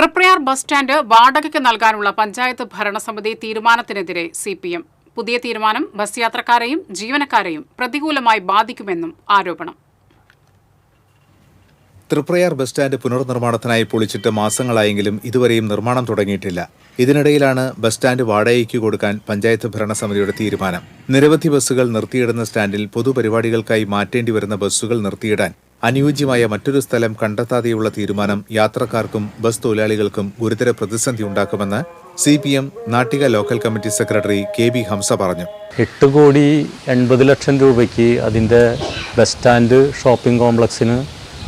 Triprayar bus stand വാടകയ്ക്ക് നൽകാനുള്ള പഞ്ചായത്ത് ഭരണസമിതി തീരുമാനത്തിനെതിരെ CPM. പുതിയ തീരുമാനം ബസ് യാത്രക്കാരെയും ജീവനക്കാരെയും പ്രതികൂലമായി ബാധിക്കുമെന്നും ആരോപണം. തൃപ്രയാർ ബസ് സ്റ്റാൻഡ് പുനർനിർമ്മാണത്തിനായി പൊളിച്ചിട്ട് മാസങ്ങളായെങ്കിലും ഇതുവരെയും നിർമ്മാണം തുടങ്ങിയിട്ടില്ല. ഇതിനിടയിലാണ് ബസ് സ്റ്റാൻഡ് വാടകയ്ക്ക് കൊടുക്കാൻ പഞ്ചായത്ത് ഭരണസമിതിയുടെ തീരുമാനം. നിരവധി ബസ്സുകൾ നിർത്തിയിടുന്ന സ്റ്റാൻഡിൽ പൊതുപരിപാടികൾക്കായി മാറ്റേണ്ടി വരുന്ന ബസ്സുകൾ നിർത്തിയിടാൻ അനുയോജ്യമായ മറ്റൊരു സ്ഥലം കണ്ടെത്താതെയുള്ള തീരുമാനം യാത്രക്കാർക്കും ബസ് തൊഴിലാളികൾക്കും ഗുരുതര പ്രതിസന്ധി ഉണ്ടാക്കുമെന്ന് CPM Nattika local committee secretary KB Hamsa പറഞ്ഞു. 8,80,00,000 രൂപയ്ക്ക് അതിൻ്റെ ബസ് സ്റ്റാൻഡ് ഷോപ്പിംഗ് കോംപ്ലക്സിന്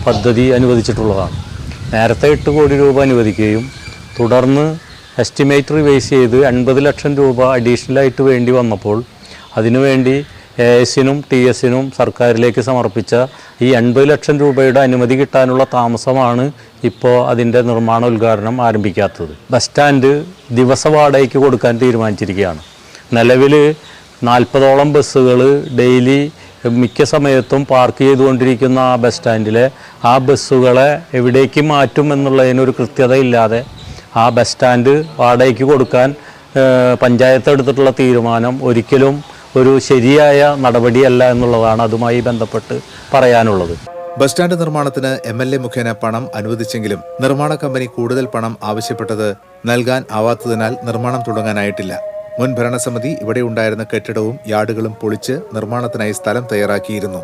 പദ്ധതി അനുവദിച്ചിട്ടുള്ളതാണ്. നേരത്തെ 8 കോടി രൂപ അനുവദിക്കുകയും തുടർന്ന് എസ്റ്റിമേറ്റ് റിവൈസ് ചെയ്ത് 80,00,000 രൂപ അഡീഷണലായിട്ട് വേണ്ടി വന്നപ്പോൾ അതിനുവേണ്ടി AS-നും TS-നും സർക്കാരിലേക്ക് സമർപ്പിച്ച ഈ 80,00,000 രൂപയുടെ അനുമതി കിട്ടാനുള്ള താമസമാണ് ഇപ്പോൾ അതിൻ്റെ നിർമ്മാണ ഉദ്ഘാടനം ആരംഭിക്കാത്തത്. ബസ് സ്റ്റാൻഡ് ദിവസ വാടകയ്ക്ക് കൊടുക്കാൻ തീരുമാനിച്ചിരിക്കുകയാണ്. നിലവിൽ 40ഓളം ബസ്സുകൾ ഡെയിലി മിക്ക സമയത്തും പാർക്ക് ചെയ്തുകൊണ്ടിരിക്കുന്ന ആ ബസ് സ്റ്റാൻഡിലെ ആ ബസ്സുകളെ എവിടേക്ക് മാറ്റും എന്നുള്ളതിനൊരു കൃത്യതയില്ലാതെ ആ ബസ് സ്റ്റാൻഡ് വാടകയ്ക്ക് കൊടുക്കാൻ പഞ്ചായത്ത് എടുത്തിട്ടുള്ള തീരുമാനം ഒരിക്കലും ഒരു ശരിയായ നടപടിയല്ല എന്നുള്ളതാണ് അതുമായി ബന്ധപ്പെട്ട് പറയാനുള്ളത്. ബസ് സ്റ്റാൻഡ് നിർമ്മാണത്തിന് MLA മുഖേന പണം അനുവദിച്ചെങ്കിലും നിർമ്മാണ കമ്പനി കൂടുതൽ പണം ആവശ്യപ്പെട്ടത് നൽകാൻ ആവാത്തതിനാൽ നിർമ്മാണം തുടങ്ങാനായിട്ടില്ല. മുൻ ഭരണസമിതി ഇവിടെ ഉണ്ടായിരുന്ന കെട്ടിടവും യാർഡുകളും പൊളിച്ച് നിർമ്മാണത്തിനായി സ്ഥലം തയ്യാറാക്കിയിരുന്നു.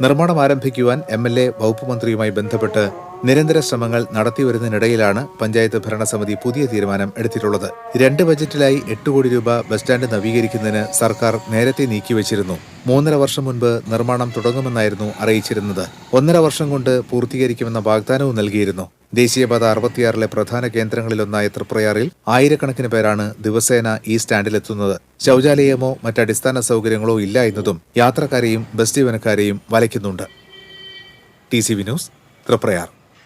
നിർമ്മാണം ആരംഭിക്കുവാൻ MLA വകുപ്പ് മന്ത്രിയുമായി ബന്ധപ്പെട്ട് നിരന്തര ശ്രമങ്ങൾ നടത്തിവരുന്നതിനിടയിലാണ് പഞ്ചായത്ത് ഭരണസമിതി പുതിയ തീരുമാനം എടുത്തിട്ടുള്ളത്. 2 ബജറ്റിലായി 8 കോടി രൂപ ബസ് സ്റ്റാൻഡ് നവീകരിക്കുന്നതിന് സർക്കാർ നേരത്തെ നീക്കിവച്ചിരുന്നു. 3.5 വർഷം മുൻപ് നിർമ്മാണം തുടങ്ങുമെന്നായിരുന്നു അറിയിച്ചിരുന്നത്. 1.5 വർഷം കൊണ്ട് പൂർത്തീകരിക്കുമെന്ന വാഗ്ദാനവും നൽകിയിരുന്നു. ദേശീയപാത 66 പ്രധാന കേന്ദ്രങ്ങളിലൊന്നായ തൃപ്രയാറിൽ ആയിരക്കണക്കിന് പേരാണ് ദിവസേന ഈ സ്റ്റാൻഡിലെത്തുന്നത്. ശൗചാലയമോ മറ്റടിസ്ഥാന സൗകര്യങ്ങളോ ഇല്ല എന്നതും യാത്രക്കാരെയും ബസ് ജീവനക്കാരെയും വലയ്ക്കുന്നുണ്ട്. TCV news, Triprayar.